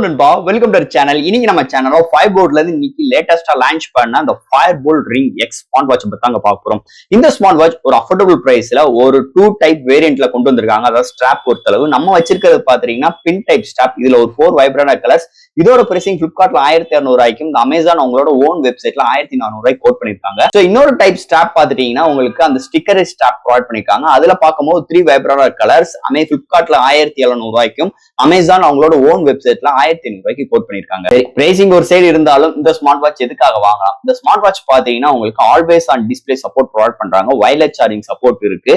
நண்பா, welcome to channel. இன்னைக்கு நம்ம சேனல்ல ஃபயர் போல்ட்ல இருந்து இன்னைக்கு லேட்டஸ்டா லான்ச் பண்ண அந்த Fire Boltt Ring X smart watch பத்தி தாங்க பார்க்க போறோம். இந்த ஸ்மார்ட் வாட்ச் ஒரு அஃபோர்டபுள் பிரைஸ்ல ஒரு 2 டைப் வேரியன்ட்ல கொண்டு வந்திருக்காங்க. அதாவது ஸ்ட்ராப் பொறுத்தளவு நம்ம வச்சிருக்கிறது பாத்தீங்கன்னா பின் டைப் ஸ்ட்ராப். இதுல ஒரு 4 வைப்ரண்ட் கலர்ஸ். இதோட பிரைசிங் பிளிப்கார்ட்ல 1200 ரூபாய்க்கும், இந்த அமேசான் அவங்களோட ஓன் வெப்சைட்ல 1400 ரூபாய்க்கு கோட் பண்ணிருக்காங்க. சோ இன்னொரு டைப் ஸ்ட்ராப் பாத்துட்டீங்கன்னா உங்களுக்கு அந்த ஸ்டிக்கர் ஸ்ட்ராப் ப்ரொவைட் பண்ணிருக்காங்க. அதுல பார்க்கும்போது 3 வைப்ரண்ட் கலர்ஸ் பிளிப்கார்ட்ல 1700 ரூபாய்க்கும், அமேசான் அவங்களோட ஓன் வெப்சைட்ல 1500 ரூபாய்க்கு கோட் பண்ணிருக்காங்க. பிரைசிங் ஒரு சைடு இருந்தாலும் இந்த ஸ்மார்ட் வாட்ச் எதுக்காக வாங்கலாம்? இந்த ஸ்மார்ட் வாட்ச் பாத்தீங்கன்னா உங்களுக்கு always on display support provide பண்றாங்க. வயர்லெஸ் சார்ஜிங் சப்போர்ட் இருக்கு.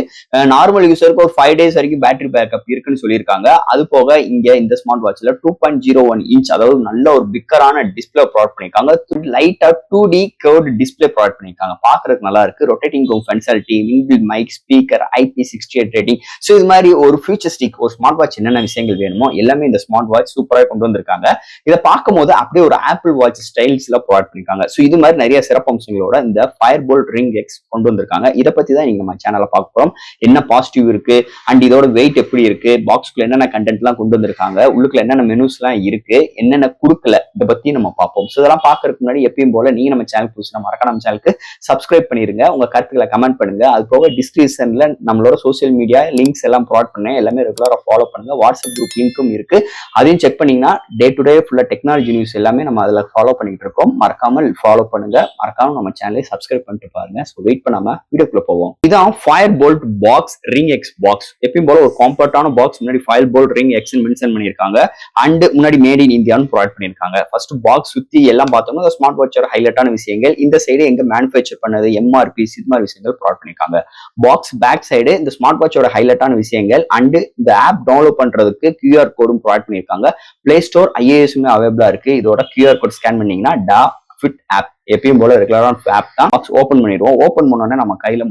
நார்மல் யூசருக்கு ஒரு 5 டேஸ் வரைக்கும் பேட்டரி பேக்கப் இருக்குன்னு சொல்லியிருக்காங்க. அது போக இங்க இந்த ஸ்மார்ட் வாட்ச்ல 2.01 இன்ச் அதாவது நல்ல ஒரு பிக்கரான டிஸ்பிளே ப்ரொவைட் பண்ணிருக்காங்க. லைட்டா 2D கர்வ்டு டிஸ்பிளே ப்ரொவைட் பண்ணிருக்காங்க. பாக்குறதுக்கு நல்லா இருக்கு. Rotating functionality, inbuilt mic, speaker, IP68 rating. So இது மாதிரி ஒரு ஃபியூச்சரிஸ்டிக் ஒரு ஸ்மார்ட் வாட்ச் என்னென்ன விஷயங்கள் வேணுமோ எல்லாமே இந்த ஸ்மார்ட் வாட்ச் சூப்பரா கொண்டு வந்திருக்காங்க. இதை பார்க்கும்போது அப்படியே ஒரு ஆப்பிள் வாட்ச் ஸ்டைல்ஸ்ல ப்ரொவைட் பண்ணிருக்காங்க. சோ இது மாதிரி நிறைய சிறப்பம்சங்களோட இந்த ஃபயர் போல்ட் ரிங் எக்ஸ் கொண்டு வந்திருக்காங்க. இதை பத்தி தான் நீங்க நம்ம சேனல்ல பார்க்க போறோம். என்ன பாசிட்டிவ் இருக்கு அண்ட் இதோட வெயிட் எப்படி இருக்கு, பாக்ஸ்க்குள்ள என்னென்ன கண்டென்ட் எல்லாம் கொண்டு வந்திருக்காங்க, உள்ளுக்குள்ள என்னென்ன மெனுஸ் எல்லாம் இருக்கு, என்னென்ன குடுக்கல, இதை பத்தி நம்ம பார்ப்போம். சோ இதெல்லாம் பாக்குறதுக்கு முன்னாடி எப்பயும் போல நீங்க நம்ம சேனல் புதுசுனா மறக்காம நம்ம சேனலுக்கு சப்ஸ்கிரைப் பண்ணிருங்க. உங்க கருத்துக்களை கமெண்ட் பண்ணுங்க. அது போக டிஸ்கிரிப்ஷன்ல நம்மளோட சோசியல் மீடியா லிங்க்ஸ் எல்லாம் ப்ரொவைட் பண்ணேன். எல்லாமே ரெகுலரா ஃபாலோ பண்ணுங்க. வாட்ஸ்அப் குரூப் லிங்க்கும் இருக்கு. அதையும் செக் பண்ணீங்கன்னா டே டு டே ஃபுல்லா டெக்னாலஜி நியூஸ் எல்லாமே நம்ம அதுல ஃபாலோ பண்ணிட்டு இருக்கோம். மறக்காமல் ஃபாலோ பண்ணுங்க. மறக்காம நம்ம சேனலை சப்ஸ்கிரைப் பண்ணிட்டு பாருங்க. ஸோ வெயிட் பண்ணாம வீடியோக்குள்ள போவோம். இதான் Fire Boltt box Ring X box. எப்பயும் போல ஒரு காம்பேக்டான பாக்ஸ். முன்னாடி Fire Boltt Ring X mention பண்ணிருக்காங்க. அண்ட் முன்னாடி மேட் இன் இந்தியான்னு ப்ரொவைட் பண்ணிருக்காங்க. ஃபர்ஸ்ட் பாக்ஸ் சுத்தி எல்லாம் பார்த்தோம்னா ஸ்மார்ட் வாட்சோட ஹைலைட்டான விஷயங்கள். இந்த சைடு எங்க மேனுஃபேக்சர் பண்ணது, MRP இது மாதிரி விஷயங்கள் ப்ரொவைட் பண்ணிருக்காங்க. பாக்ஸ் பேக் சைடு இந்த ஸ்மார்ட் வாட்சோட ஹைலைட்டான விஷயங்கள் அண்ட் இந்த ஆப் டவுன்லோட் பண்றதுக்கு QR கோடும் ப்ரொவைட் பண்ணிருக்காங்க. பிளே ஸ்டோர் IASமே அவைலபிளா இருக்கு. இதோட QR கோட் ஸ்கேன் பண்ணீங்கன்னா டா ஃபிட் ஆப் எப்பயும் போல ரெகுலரான ஆப் தான். பாக்ஸ் ஓபன் பண்ணிடுவோம். ஓபன் பண்ணோடனே நம்ம கையில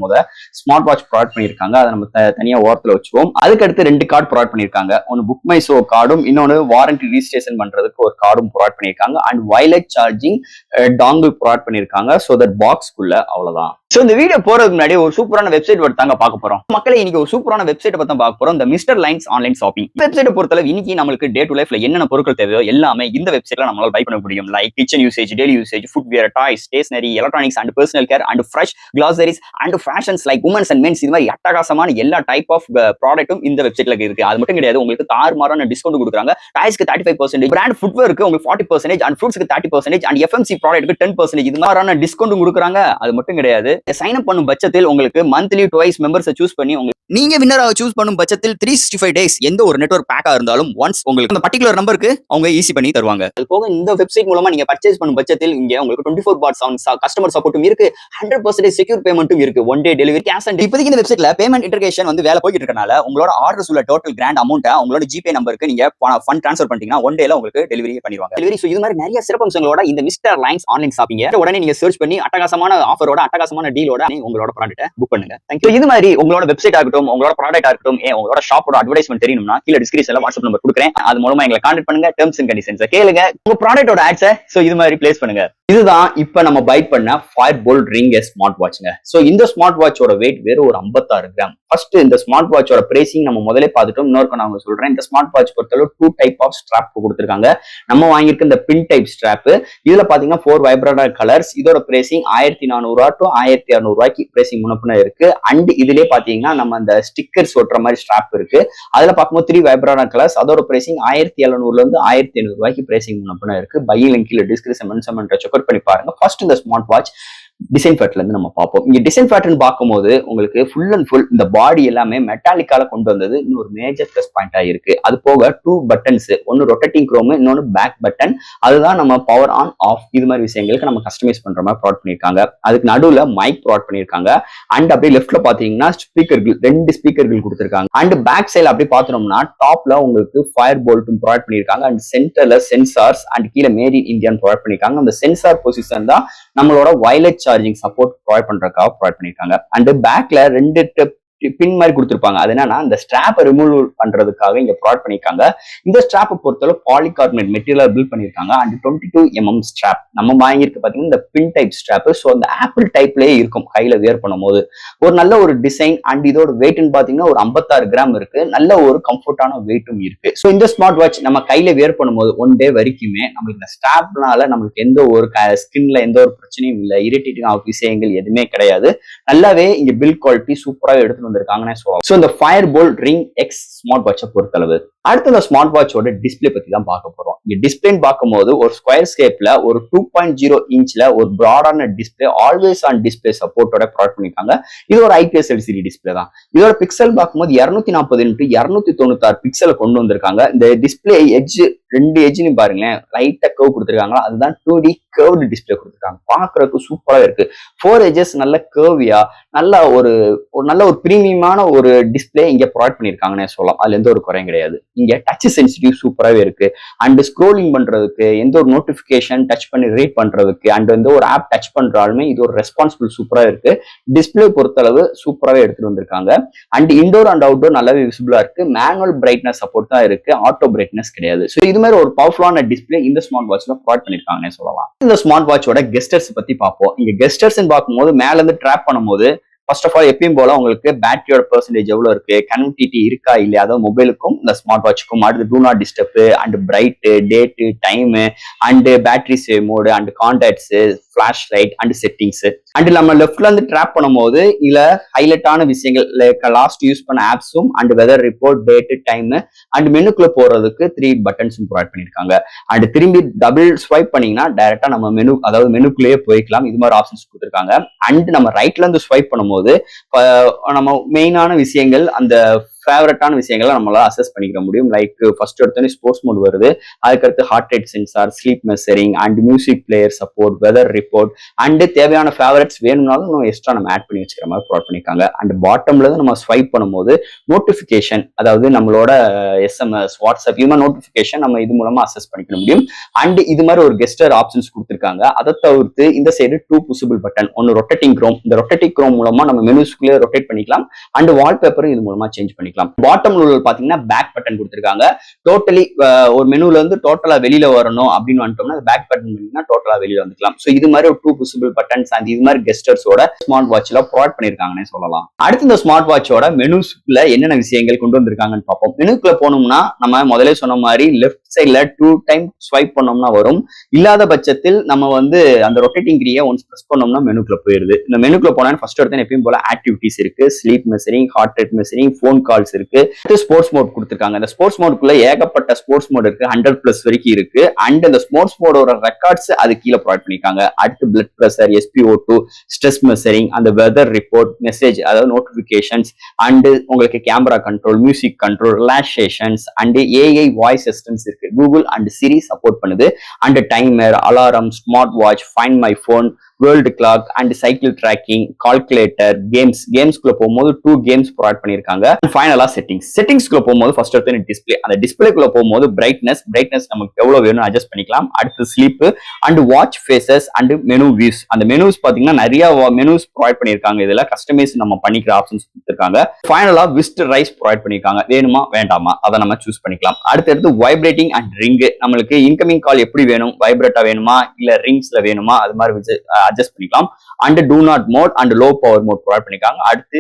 ஸ்மார்ட் வாட்ச் ப்ரொவைட் பண்ணிருக்காங்க. அதை நம்ம தனியா ஓரத்துல வச்சுவோம். அதுக்கு அடுத்து 2 கார்டு ப்ரொவைட் பண்ணிருக்காங்க. ஒன்னு புக் மை ஷோ கார்டும், இன்னொன்னு வாரண்டி ரிஜிஸ்ட்ரேஷன் பண்றதுக்கு ஒரு கார்டும் ப்ரொவைட் பண்ணிருக்காங்க. And wireless charging dongle provide பண்ணிருக்காங்க. சோ தட் பாக்ஸ்க்குள்ள அவ்வளவுதான். சோ இந்த வீடியோ போறதுக்கு முன்னாடி ஒரு சூப்பரான வெப்சைட் தாங்க பார்க்க போறோம். மக்களே இன்னைக்கு ஒரு சூப்பரான வெப்சைட் பத்தி பார்க்க போறோம். இந்த மிஸ்டர் லைன்ஸ் ஆன்லைன் ஷாப்பிங் வெப்சைட்டை பொறுத்தளவு இன்னைக்கு நம்மளுக்கு டே டு லைஃப்ல என்னென்ன பொருட்கள் தேவையோ எல்லாமே இந்த வெப்சைட்ல நம்மளால பை பண்ண முடியும். Like kitchen usage, daily usage, footwear, toys, stationery, electronics and personal care and fresh groceries and fashions like women's and men's. இது மாதிரி அட்டகாசமான எல்லா டைப் ஆஃப் ப்ராடக்ட்டும் இந்த வெப்சைட்ல இருக்கு. அது மட்டும் கிடையாது, உங்களுக்கு தாறுமாறான டிஸ்கவுண்ட் கொடுக்குறாங்க. டாய்ஸ்க்கு 35%, பிராண்ட் ஃபுட்வேருக்கு உங்களுக்கு 40% அண்ட் ஃப்ரூட்ஸ்க்கு 30% அண்ட் FMC ப்ராடக்ட்க்கு 10%. இது மாதிரியான டிஸ்கவுண்ட் கொடுக்குறாங்க. அது மட்டும் கிடையாது, சைன் அப் பண்ணும் பட்சத்தில் உங்களுக்கு மந்த்லி டுவைஸ் மெம்பர்ஸை சூஸ் பண்ணி நீங்க வின்னராக சூஸ் பண்ணும் பட்சத்தில் 365 டேஸ் எந்த ஒரு நெட்வொர்க் பேக்கா இருந்தாலும் ஒன்ஸ் உங்களுக்கு அந்த பர்டிகுலர் நம்பருக்கு அவங்க ஈஸி பண்ணி தருவாங்க. அது போக இந்த வெப்சைட் மூலமா நீங்க பர்ச்சேஸ் பண்ணும் பட்சத்தில் இங்க உங்களுக்கு 24/7 கஸ்டமர் சப்போர்ட்டும் இருக்கு. 100% செக்யூர் பேமெண்ட்டும் இருக்கு. 1 டே டெலிவரி, கேஷ் அண்ட் இப்போதைக்கு இந்த வெப்சைட்ல பேமெண்ட் இன்டகிரேஷன் வேலை போயிட்டு இருக்கனால உங்களோட ஆர்டர்ஸ் உள்ள டோட்டல் கிராண்ட் அமௌண்ட்டை உங்களோட ஜிபே நம்பருக்கு நீங்க ஃபண்ட் ட்ரான்ஸ்ஃபர் பண்ணிட்டீங்கன்னா 1 டேல உங்களுக்கு டெலிவரி பண்ணிடுவாங்க. டெலிவரி. சோ இது மாதிரி நிறைய சிறப்பம்சங்களோட இந்த மிஸ்டர் லைன்ஸ் ஆன்லைன் ஷாப்பிங் உடனே நீங்க சர்ச் பண்ணி அட்டகாசமான ஆஃபரோட, அட்டகாசமான டீலோட உங்களோட ப்ராடக்ட்டை புக் பண்ணுங்க. தேங்க்யூ. இது மாதிரி உங்களோட வெப்சைட் ஆகட்டும், உங்களோட ப்ராடக்ட் ஆகட்டும், உங்களோட ஷாப்போட அட்வர்டைஸ்மென்ட் தெரியணும்னா கீழ டிஸ்கிரிப்ஷன்ல வாட்ஸ்அப் நம்பர் கொடுக்குறேன். அது மூலமா எங்களை கான்டாக்ட் பண்ணுங்க. டெர்ம்ஸ் அண்ட் கண்டிஷன்ஸ் கேளுங்க. உங்க ப்ராடக்ட்டோட ஆட்ஸை இது மாதிரி பிளேஸ் பண்ணுங்க. இதுதான் இப்ப நம்ம பை பண்ண Fire Boltt Ring S smart வாட்ச்ங்க. சோ இந்த ஸ்மார்ட் வாட்சோட வெயிட் வெறும் ஒரு 56 கிராம். ஃபர்ஸ்ட் இந்த ஸ்மார்ட் வாட்சோட பிரைசிங் நம்ம முதல்ல பார்த்துட்டோம். இன்னொரு நான் சொல்றேன். இந்த ஸ்மார்ட் வாட்ச் பொறுத்தளவு 2 டைப் ஆஃப் ஸ்ட்ராப் கொடுத்திருக்காங்க. நம்ம வாங்கியிருக்க இந்த பின் டைப் ஸ்ட்ராப். இதுல பாத்தீங்கன்னா 4 வைப்ரண்ட் கலர்ஸ். இதோட பிரைசிங் 1400 to 1600 ரூபாய்க்கு பிரைசிங் முன்னப்பின இருக்கு. அண்ட் இதுலயே பாத்தீங்கன்னா நம்ம அந்த ஸ்டிக்கர்ஸ் ஒட்டுற மாதிரி ஸ்ட்ராப் இருக்கு. அதுல பார்க்கும்போது 3 வைப்ரண்ட் கலர்ஸ். அதோட பிரைசிங் 1700 இருந்து 1500 ரூபாய்க்கு பிரைசிங் முன்னப்பின இருக்கு. பை லிங்க் கீழ டிஸ்கிரிப்ஷன் மென்ஷன் பண்ற பண்ணி பாருங்க. ஃபர்ஸ்ட் இந்த ஸ்மார்ட் வாட்ச் டிசைன் ஃபேட்ல இருந்து நம்ம பார்ப்போம். இங்க டிசைன் ஃபேட்னு பார்க்கும்போது உங்களுக்கு ஃபுல் அண்ட் ஃபுல் இந்த பாடி எல்லாமே மெட்டாலிக்கால கொண்டு வந்தது இன்னொரு மேஜர் பிளஸ் பாயிண்டா இருக்கு. அது போக 2 பட்டன்ஸ், ஒன்னு ரொட்டேட்டிங் குரோம், இன்னொன்னு பேக் பட்டன். அதுதான் நம்ம பவர் ஆன் ஆஃப் இது மாதிரி விஷயங்களுக்கு நம்ம கஸ்டமைஸ் பண்ற மாதிரி ப்ரொவைட் பண்ணிருக்காங்க. அதுக்கு நடுவுல மைக் ப்ரொவைட் பண்ணிருக்காங்க. அண்ட் அப்படியே லெஃப்ட்ல பாத்தீங்கன்னா ஸ்பீக்கர்கள், 2 ஸ்பீக்கர்கள் கொடுத்திருக்காங்க. அண்ட் பேக் சைடுல அப்படி பார்த்தோம்னா டாப்ல உங்களுக்கு ஃபயர் போல்ட்டும் ப்ரொவைட் பண்ணிருக்காங்க. அண்ட் சென்டர்ல சென்சார்ஸ் அண்ட் கீழே மேட் இன் இந்தியான்னு ப்ரொவைட் பண்ணிருக்காங்க. அந்த சென்சார் பொசிஷன் தான் நம்மளோட வயர்லெஸ் சார்ஜிங் சப்போர்ட் ப்ரொவைட் பண்றதுக்காக ப்ரொவைட் பண்ணிருக்காங்க. அண்ட் பேக்ல 2 பின் மாதிரி கொடுத்துருப்பாங்க. அது என்னன்னா இந்த ஸ்ட்ராப்பை ரிமூவ் பண்றதுக்காக இங்க ப்ரொவைட் பண்ணிருக்காங்க. இந்த ஸ்ட்ராப்பை பொறுத்தவரை பாலிகார்பனேட் மெட்டீரியல் பில்ட் பண்ணிருக்காங்க. அண்ட் 22mm ஸ்ட்ராப் நம்ம வாங்கியிருக்கு பாத்தீங்கன்னா இந்த பின் டைப் ஸ்ட்ராப். ஸோ அந்த ஆப்பிள் டைப்லயே இருக்கும் கையில வியர் பண்ணும்போது. ஒரு நல்ல ஒரு டிசைன் அண்ட் இதோட வெயிட்னு பாத்தீங்கன்னா ஒரு 56 கிராம் இருக்கு. நல்ல ஒரு கம்ஃபர்டான வெயிட்டும் இருக்கு. ஸோ இந்த ஸ்மார்ட் வாட்ச் நம்ம கையில வியர் பண்ணும்போது ஒன் டே வரைக்குமே நம்மளுக்கு இந்த ஸ்ட்ராப்னால நம்மளுக்கு எந்த ஒரு ஸ்கின்ல எந்த ஒரு பிரச்சனையும் இல்லை, இரிட்டேட்டிங் விஷயங்கள் எதுவுமே கிடையாது. நல்லாவே இங்க பில்ட் குவாலிட்டி சூப்பராக எடுத்துட்டு வந்திருக்காங்கன்னு சொல்லலாம். ஸோ இந்த ஃபயர்போல்ட் ரிங் எக்ஸ் ஸ்மார்ட் வாட்சை பொறுத்தளவு அடுத்த இந்த ஸ்மார்ட் வாட்சோட டிஸ்பிளே பத்தி தான் பார்க்க போறோம். இங்க டிஸ்பிளேன்னு பார்க்கும்போது ஒரு ஸ்கொயர் ஷேப்ல ஒரு 2.0 இன்ச்ல ஒரு பிராடான டிஸ்பிளே ஆல்வேஸ் ஆன் டிஸ்பிளே சப்போர்ட்டோட ப்ரொவைட் பண்ணிருக்காங்க. இது ஒரு IPS LCD டிஸ்பிளே தான். இதோட பிக்சல் பார்க்கும்போது 240x296 பிக்சலை கொண்டு வந்திருக்காங்க. இந்த டிஸ்பிளே எட்ஜ் 2 எட்ஜ்னு பாருங்களேன், லைட்டா கர்வ் கொடுத்துருக்காங்களா, அதுதான் 2D கர்வ்டு டிஸ்பிளே கொடுத்துருக்காங்க. பாக்குறதுக்கு சூப்பரா இருக்கு. 4 எட்ஜஸ் நல்ல கர்வியா நல்ல ஒரு பிரீமியமான ஒரு டிஸ்பிளே இங்க ப்ரொவைட் பண்ணிருக்காங்கன்னே சொல்லலாம். அதுல எந்த ஒரு குறையும் கிடையாது. இங்க டச் சென்சிட்டிவ் சூப்பராகவே இருக்கு. அண்ட் ஸ்க்ரோலிங் பண்றதுக்கு எந்த ஒரு நோட்டிபிகேஷன் டச் பண்ணி ரீட் பண்றதுக்கு அண்ட் எந்த ஒரு ஆப் டச் பண்றாலுமே இது ஒரு ரெஸ்பான்சிபிள் சூப்பரா இருக்கு. டிஸ்பிளே பொறுத்தளவு சூப்பராகவே எடுத்துட்டு வந்திருக்காங்க. அண்ட் இன்டோர் அண்ட் அவுட்டோர் நல்லாவே விசிபிளா இருக்கு. மேனுவல் பிரைட்னஸ் சப்போர்ட் தான் இருக்கு, ஆட்டோ பிரைட்னஸ் கிடையாது. ஸோ இது மாதிரி ஒரு பவர்ஃபுல்லான டிஸ்பிளே இந்த ஸ்மார்ட் வாட்ச்ல ப்ரொவைட் பண்ணிருக்காங்கன்னு சொல்லலாம். இந்த ஸ்மார்ட் வாட்சோட கெஸ்டர்ஸ் பத்தி பார்ப்போம். இங்க கெஸ்டர்ஸ் பார்க்கும்போது மேல இருந்து ட்ராப் பண்ணும்போது ஃபர்ஸ்ட் ஆஃப் ஆல் எப்பயும் போல உங்களுக்கு பேட்டரியோட பெர்சன்டேஜ் எவ்வளவு இருக்கு, கனெக்டிவிட்டி இருக்கா இல்லையா, அதாவது மொபைலுக்கும் இந்த ஸ்மார்ட் வாட்சுக்கும், அடுத்து do not disturb and bright date time and battery save mode and contacts flash light and settings and நம்ம லெஃப்ட்ல இருந்து ட்ராப் பண்ணும்போது இதுல ஹைலைட்டான விஷயங்கள் லாஸ்ட் யூஸ் பண்ண ஆப்ஸும் and weather report date time and மெனுக்குள்ள போறதுக்கு 3 பட்டன்ஸும் ப்ரொவைட் பண்ணிருக்காங்க. அண்ட் திரும்பி டபுள் ஸ்வைப் பண்ணீங்கன்னா டைரக்டா நம்ம மெனு அதாவது மெனுக்குள்ளேயே போய்க்கலாம். இது மாதிரி ஆப்ஷன்ஸ் கொடுத்துருக்காங்க. அண்ட் நம்ம ரைட்ல இருந்து ஸ்வைப் பண்ணும்போது நம்ம மெயினான விஷயங்கள் அந்த ஃபேவரட்டான விஷயங்களை நம்மளால அசஸ் பண்ணிக்க முடியும். லைக் ஃபர்ஸ்ட் எடுத்தோன்னே ஸ்போர்ட்ஸ் மோட் வருது, அதுக்கடுத்து heart rate sensor, sleep measuring and music player support, weather report and தேவையான ஃபேவரட்ஸ் வேணும்னாலும் நம்ம எக்ஸ்ட்ரா நம்ம ஆட் பண்ணி வச்சுக்கிற மாதிரி ப்ரொவைட் பண்ணிருக்காங்க. அண்ட் பாட்டம்ல இருந்து நம்ம ஸ்வைப் பண்ணும்போது நோட்டிபிகேஷன் அதாவது நம்மளோட SMS வாட்ஸ்அப் இது மாதிரி நோட்டிபிகேஷன் நம்ம இது மூலமா அசஸ் பண்ணிக்க முடியும். அண்ட் இது மாதிரி ஒரு கெஸ்டர் ஆப்ஷன்ஸ் கொடுத்துருக்காங்க. அதை தவிர்த்து இந்த சைடு 2 புஷபிள் பட்டன், ஒன்னு ரொட்டேட்டிங் க்ரோம், இந்த ரொட்டேட்டிங் க்ரோம் மூலமா நம்ம மெனுஸ்குள்ளே ரொட்டேட் பண்ணிக்கலாம். அண்ட் வால்பேப்பரும் இது மூலமா சேஞ்ச் பண்ணிக்கலாம். பாட்டம் பாத்தீங்கன்னா பேக் பட்டன் கொடுத்திருக்காங்க. டோட்டலி ஒரு மெனுல இருந்து டோட்டலா வெளியில வரணும் அப்படின்னு வந்துட்டோம்னா பேக் பட்டன் பண்ணீங்கன்னா டோட்டலா வெளியில வந்துக்கலாம். சோ இது மாதிரி ஒரு 2 புஷபிள் பட்டன்ஸ் அண்ட் இது மாதிரி கெஸ்டர்ஸோட ஸ்மார்ட் வாட்ச்ல ப்ரொவைட் பண்ணிருக்காங்கன்னு சொல்லலாம். அடுத்து இந்த ஸ்மார்ட் வாட்சோட மெனுஸ்குள்ள என்னென்ன விஷயங்கள் கொண்டு வந்திருக்காங்கன்னு பார்ப்போம். மெனுக்குள்ள போனோம்னா நம்ம முதல்ல சொன்ன மாதிரி லெஃப்ட் சைட்ல 2 டைம் ஸ்வைப் பண்ணோம்னா வரும். இல்லாத பட்சத்தில் நம்ம அந்த ரொட்டேட்டிங் கிரியை ஒன்ஸ் பிரஸ் பண்ணோம்னா மெனுக்குள்ள போயிருது. இந்த மெனுக்குள்ள போனா ஃபர்ஸ்ட் எடுத்து எப்பயும் போல ஆக்டிவிட்டிஸ் இருக்கு, sleep measuring, heart rate measuring, phone calls இருக்கு. ஸ்போர்ட்ஸ் மோட் கொடுத்திருக்காங்க. இந்த ஸ்போர்ட்ஸ் மோடுக்குள்ள ஏகப்பட்ட ஸ்போர்ட்ஸ் மோட் இருக்கு, 100+ வரைக்கும் இருக்கு. அண்ட் இந்த ஸ்போர்ட்ஸ் மோடோட ரெக்கார்ட்ஸ் அது கீழே ப்ரொவைட் பண்ணிருக்காங்க. அடுத்து blood pressure, SpO2, stress measuring, அந்த வெதர் ரிப்போர்ட், மெசேஜ் அதாவது நோட்டிபிகேஷன்ஸ் அண்ட் உங்களுக்கு camera control, music control, relaxations and AI voice assistance இருக்கு. கூகுள் அண்ட் சிரி சப்போர்ட் பண்ணுது. And timer, alarm, smart watch, find my phone, world clock and cycle tracking, calculator, கேம்ஸ்குள்ள போகும்போது 2 games provide பண்ணிருக்காங்க. ஃபைனலா செட்டிங்ஸ்குள்ள போகும்போது first எடுத்து display, அந்த டிஸ்பிளேக்குள்ள போகும்போது பிரைட்னஸ் நமக்கு எவ்வளவு வேணும் அட்ஜஸ்ட் பண்ணிக்கலாம். அடுத்து sleep and watch faces and menu views. அந்த மெனுஸ் பாத்தீங்கன்னா நிறைய மெனுஸ் ப்ரொவைட் பண்ணிருக்காங்க. இதுல கஸ்டமைஸ் நம்ம பண்ணிக்கிற ஆப்ஷன்ஸ் கொடுத்திருக்காங்க. ஃபைனலா விஸ்ட் ரைஸ் ப்ரொவைட் பண்ணிருக்காங்க. வேணுமா வேண்டாமா அதை நம்ம சூஸ் பண்ணிக்கலாம். அடுத்து வைப்ரேட்டிங் அண்ட் ரிங், நம்மளுக்கு இன்கமிங் கால் எப்படி வேணும், வைப்ரேட்டா வேணுமா இல்ல ரிங்ஸ்ல வேணுமா அது மாதிரி அட்ஜஸ்ட் பண்ணிக்கலாம். And do not mode and low power mode provide பண்ணிருக்காங்க. அடுத்து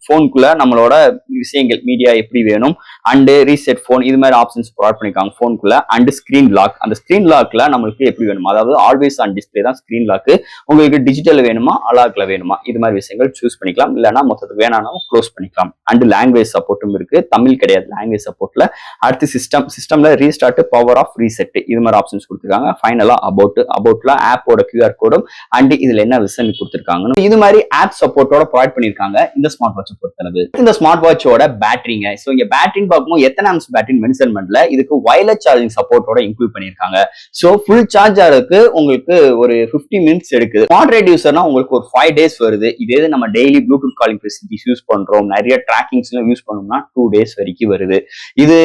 போனுக்குள்ள நம்மளோட விஷயங்கள் மீடியா எப்படி வேணும் அண்ட் ரீசெட் போன் இது மாதிரி ஆப்ஷன்ஸ் ப்ரொவைட் பண்ணிருக்காங்க போனுக்குள்ள. அண்ட் ஸ்கிரீன் லாக், அந்த ஸ்கிரீன் லாக்ல நம்மளுக்கு எப்படி வேணுமா, அதாவது ஆல்வேஸ் ஆன் டிஸ்பிளே தான் ஸ்கிரீன் லாக், உங்களுக்கு டிஜிட்டல் வேணுமா அலாக்ல வேணுமா இது மாதிரி விஷயங்கள் சூஸ் பண்ணிக்கலாம். இல்லைன்னா மொத்தத்துக்கு வேணாலும் க்ளோஸ் பண்ணிக்கலாம். அண்ட் லாங்குவேஜ் சப்போர்ட்டும் இருக்கு, தமிழ் கிடையாது லாங்குவேஜ் சப்போர்ட்ல. அடுத்து சிஸ்டம்ல ரீஸ்டார்ட், பவர் ஆஃப், ரீசெட் இது மாதிரி ஆப்ஷன்ஸ் கொடுத்துருக்காங்க. ஃபைனலா அபவுட்ல ஆப்போட QR கோடும் அண்ட் இதுல என்ன விஷயம் கொடுத்திருக்காங்க. இது மாதிரி ஆப் சப்போர்ட்டோட ப்ரொவைட் பண்ணிருக்காங்க இந்த ஸ்மார்ட் வாட்ச் பொறுத்தளவு. இந்த ஸ்மார்ட் வாட்சோட பேட்டரிங்க, சோ இங்க பேட்டரின்னு பார்க்கும்போது எத்தனை ஆம்ஸ் பேட்டரி மென்ஷன் பண்ணல. இதுக்கு வயர்லெஸ் சார்ஜிங் சப்போர்ட்டோட இன்க்ளூட் பண்ணிருக்காங்க. சோ ஃபுல் சார்ஜ் ஆகிறதுக்கு உங்களுக்கு ஒரு 50 மினிட்ஸ் எடுக்குது. மாடரேட் யூசர்னா உங்களுக்கு ஒரு 5 days வருது. இதே நம்ம daily Bluetooth calling facilities use பண்றோம், நிறைய ட்ராக்கிங்ஸ் யூஸ் பண்ணோம்னா 2 days வரைக்கும் வருது. இது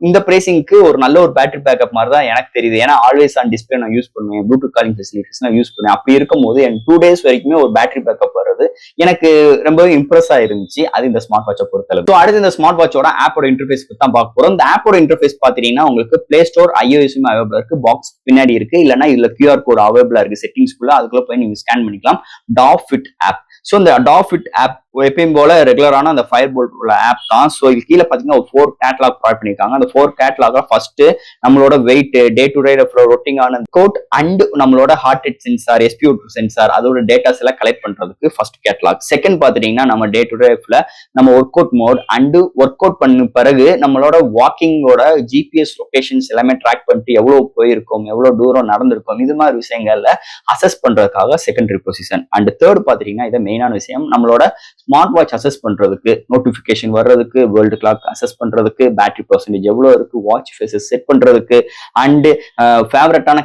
இந்த பிரைசிங்க்கு ஒரு நல்ல ஒரு பேட்டரி பேக்கப் மாதிரி தான் எனக்கு தெரியுது. ஏன்னா ஆல்வேஸ் ஆன் டிஸ்பிளே நான் யூஸ் பண்ணுவேன், ப்ளூடூத் காலிங் ஃபெசிலிட்டிஸ் யூஸ் பண்ணுவேன். அப்படி இருக்கும் போகும்போது எனக்கு 2 days வரைக்குமே ஒரு பேட்டரி பேக்கப் வருது. எனக்கு ரொம்பவே இம்ப்ரெஸ் ஆயிருந்துச்சு. அது இந்த ஸ்மார்ட் வாட்சை பொறுத்தளவு. ஸோ அடுத்து இந்த ஸ்மார்ட் வாட்சோட ஆப்போட இன்டர்ஃபேஸ் பத்தி தான் பார்க்க போறோம். இந்த ஆப்போட இன்டர்ஃபேஸ் பாத்தீங்கன்னா உங்களுக்கு பிளே ஸ்டோர் iOS-ம் அவைலபிளா இருக்கு. பாக்ஸ் பின்னாடி இருக்கு. இல்லைன்னா இதுல QR கோட் அவைலபிளா இருக்கு செட்டிங்ஸ்குள்ள. அதுக்குள்ள போய் நீங்க ஸ்கேன் பண்ணிக்கலாம். டாஃபிட் ஆப். ஸோ இந்த டாஃபிட் ஆப் எப்பயும் போல ரெகுலரான அந்த ஃபயர்போல்ட் உள்ள ஆப் தான். ஸோ இது கீழே பார்த்தீங்கன்னா ஒரு 4 கேட்லாக் ப்ரொவைட் பண்ணியிருக்காங்க. அந்த 4 கேட்லாக ஃபர்ஸ்ட் நம்மளோட வெயிட், டே டு டே ரொட்டிங்கான கோட் அண்ட் நம்மளோட heart rate sensor, SpO2 sensor, அதோட டேட்டாஸ் எல்லாம் கலெக்ட் பண்றதுக்கு ஃபர்ஸ்ட் கேட்லாக். செகண்ட் பார்த்துட்டீங்கன்னா நம்ம டே டு டே லைஃப்ல நம்ம work out mode and work out பண்ண பிறகு நம்மளோட வாக்கிங்கோட GPS லொகேஷன்ஸ் எல்லாமே ட்ராக் பண்ணிட்டு எவ்வளவு போயிருக்கோம், எவ்வளவு தூரம் நடந்திருக்கோம், இது மாதிரி விஷயங்கள்ல அசஸ் பண்றதுக்காக செகண்டரி பொசிஷன். அண்ட் தேர்ட் பார்த்துட்டீங்கன்னா இதை மெயினான விஷயம், நம்மளோட ஸ்மார்ட் வாட்ச் அசஸ் பண்றதுக்கு, நோட்டிபிகேஷன் வர்றதுக்கு, வேர்ல்டு கிளாக் அசஸ் பண்றதுக்கு, பேட்டரி பர்சன்டேஜ் எவ்வளவு இருக்கு, வாட்ச் ஃபேஸஸ் செட் பண்றதுக்கு அண்ட் ஃபேவரட்டான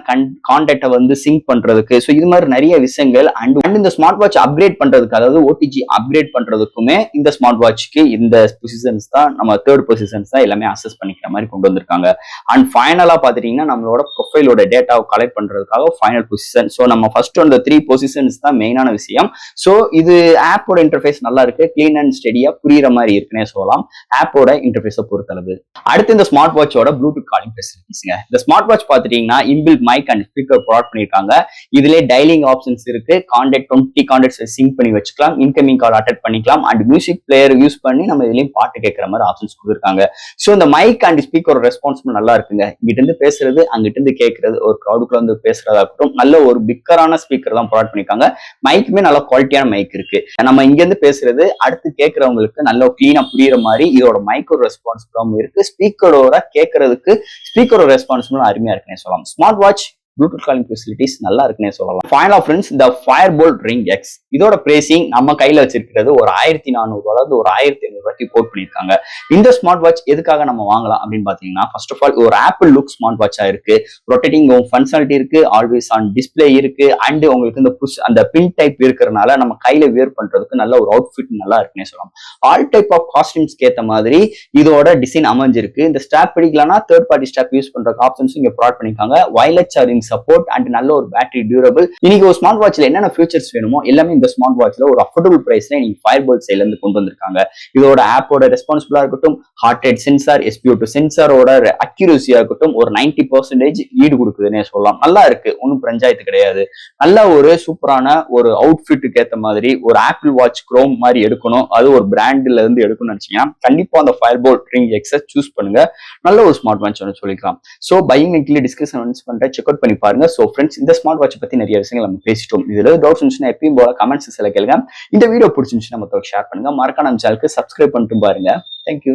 கான்டாக்டை வந்து சிங்க் பண்றதுக்கு. ஸோ இது மாதிரி நிறைய விஷயங்கள் அண்ட் இந்த ஸ்மார்ட் வாட்ச் அப்கிரேட் பண்றதுக்கு, அதாவது OTG அப்கிரேட் பண்றதுக்குமே இந்த ஸ்மார்ட் வாட்ச்க்கு இந்த பொசிஷன்ஸ் தான், நம்ம தேர்ட் பொசிஷன்ஸ் தான் எல்லாமே அசஸ் பண்ணிக்கிற மாதிரி கொண்டு வந்திருக்காங்க. அண்ட் ஃபைனலா பாத்தீங்கன்னா நம்மளோட ப்ரொஃபைலோட டேட்டாவை கலெக்ட் பண்றதுக்காக ஃபைனல் பொசிஷன். ஸோ நம்ம ஃபர்ஸ்ட் அந்த 3 பொசிஷன்ஸ் தான் மெயினான விஷயம். ஸோ இது ஆப்போட இன்டர்ஃபேஸ் நல்லா இருக்கு, கிளீன் அண்ட் ஸ்டெடியா புரியுற மாதிரி இருக்குன்னே சொல்லலாம் ஆப்போட இன்டர்ஃபேஸை பொறுத்தளவு. அடுத்து இந்த ஸ்மார்ட் வாட்சோட ப்ளூடூத் காலிங் ஃபெசிலிட்டிஸ்ங்க. இந்த ஸ்மார்ட் வாட்ச் பாத்துட்டீங்கன்னா inbuilt mic and speaker provide பண்ணிருக்காங்க. இதுல டைலிங் ஆப்ஷன்ஸ் இருக்கு. கான்டாக்ட் 20 கான்டாக்ட்ஸ் சிங்க் பண்ணி வச்சுக்கலாம், இன்கமிங் கால் அட்டெண்ட் பண்ணிக்கலாம் அண்ட் மியூசிக் பிளேயர் யூஸ் பண்ணி நம்ம இதுலயும் பாட்டு கேட்கற மாதிரி ஆப்ஷன்ஸ் கொடுத்துருக்காங்க. ஸோ இந்த மைக் அண்ட் ஸ்பீக்கர் ரெஸ்பான்சிபிள் நல்லா இருக்குங்க. இங்கிட்ட இருந்து பேசுறது, அங்கிட்ட இருந்து கேட்கறது, ஒரு க்ரௌடுக்குள்ள வந்து பேசுறதா இருக்கட்டும், நல்ல ஒரு பிக்கரான ஸ்பீக்கர் தான் ப்ரொவைட் பண்ணிருக்காங்க. மைக்குமே நல்ல குவாலிட்டியான மைக் இருக்கு. நம்ம இங்க இருந்து பேசுறது அடுத்து கேட்கறவங்களுக்கு நல்ல கிளீனா புரியுற மாதிரி இதோட மைக்ரோ ரெஸ்பான்சிபிளாகவும் இருக்கு. ஸ்பீக்கரோட கேட்கறதுக்கு ஸ்பீக்கரோட ரெஸ்பான்சிபிள் அருமையா இருக்குன்னே சொல்லலாம். Smart watch Bluetooth calling facilities நல்லா இருக்குன்னே சொல்லலாம். ஃபைனலா ஃப்ரெண்ட்ஸ், இந்த ஃபயர்போல்ட் ரிங் எக்ஸ் இதோட பிரைசிங் நம்ம கையில வச்சிருக்கிறது ஒரு 1400, அதாவது ஒரு 1500 கோட் பண்ணிருக்காங்க. இந்த ஸ்மார்ட் வாட்ச் எதுக்காக நம்ம வாங்கலாம் அப்படின்னு பாத்தீங்கன்னா, ஃபர்ஸ்ட் ஆஃப் ஆல் ஒரு ஆப்பிள் லுக் ஸ்மார்ட் வாட்சா இருக்கு, ரொட்டேட்டிங் ஃபங்க்ஷனாலிட்டி இருக்கு, ஆல்வேஸ் ஆன் டிஸ்பிளே இருக்கு அண்ட் உங்களுக்கு இந்த புஷ் அந்த பின் டைப் இருக்கிறதுனால நம்ம கையில வேர் பண்றதுக்கு நல்ல ஒரு அவுட்ஃபிட் நல்லா இருக்குன்னே சொல்லலாம். ஆல் டைப் ஆஃப் காஸ்டியூம்ஸ்க்கு ஏற்ற மாதிரி இதோட டிசைன் அமைஞ்சிருக்கு. இந்த ஸ்ட்ராப் பிடிக்கலன்னா தேர்ட் பார்ட்டி ஸ்ட்ராப் யூஸ் பண்ற ஆப்ஷன்ஸ் இங்க ப்ரொவைட் பண்ணிருக்காங்க. வயர்லெஸ் சார்ஜிங் சப்போர்ட் அண்ட் நல்ல ஒரு பேட்டரி டியூரபிள். இன்னைக்கு ஒரு ஸ்மார்ட் வாட்ச்ல என்னென்ன ஃபியூச்சர்ஸ் வேணுமோ எல்லாமே இந்த ஸ்மார்ட் வாட்ச்ல ஒரு அஃபோர்டபுள் பிரைஸ்ல நீங்க ஃபயர்போல்ட் சைட்ல இருந்து கொண்டு வந்திருக்காங்க. இதோட ஆப்போட ரெஸ்பான்சிபிளா இருக்கட்டும், ஹார்ட் ரேட் சென்சார், SpO2 சென்சாரோட அக்யூரசியா இருக்கட்டும், ஒரு 90% ஈடு கொடுக்குதுன்னே சொல்லலாம். நல்லா இருக்கு, ஒன்றும் பஞ்சாயத்து கிடையாது. நல்ல ஒரு சூப்பரான ஒரு அவுட்ஃபிட்டுக்கு ஏற்ற மாதிரி ஒரு ஆப்பிள் வாட்ச் குரோம் மாதிரி எடுக்கணும், அது ஒரு பிராண்ட்ல இருந்து எடுக்கணும்னு நினைச்சீங்கன்னா கண்டிப்பா அந்த ஃபயர்போல்ட் ரிங் எக்ஸை சூஸ் பண்ணுங்க. நல்ல ஒரு ஸ்மார்ட் வாட்ச் சொல்லிக்கலாம். ஸோ பையிங் லிங்க்ல டிஸ்கிரிப்ஷன் பண்றேன், செக் அவுட் பண்ணி பாருங்க. சோ ஃப்ரெண்ட்ஸ், இந்த ஸ்மார்ட் வாட்ச் பத்தி நிறைய விஷயங்கள் நம்ம பேசிட்டோம். இதுல டவுட்ஸ் இருந்துச்சுன்னா எப்பயும் போல கமெண்ட்ஸ் கேளுங்க. இந்த வீடியோ பிடிச்சிருந்துச்சுன்னா மத்தவங்க ஷேர் பண்ணுங்க. மறக்காம நம்ம சேனலுக்கு சப்ஸ்கிரைப் பண்ணிட்டு பாருங்க. தேங்க்யூ.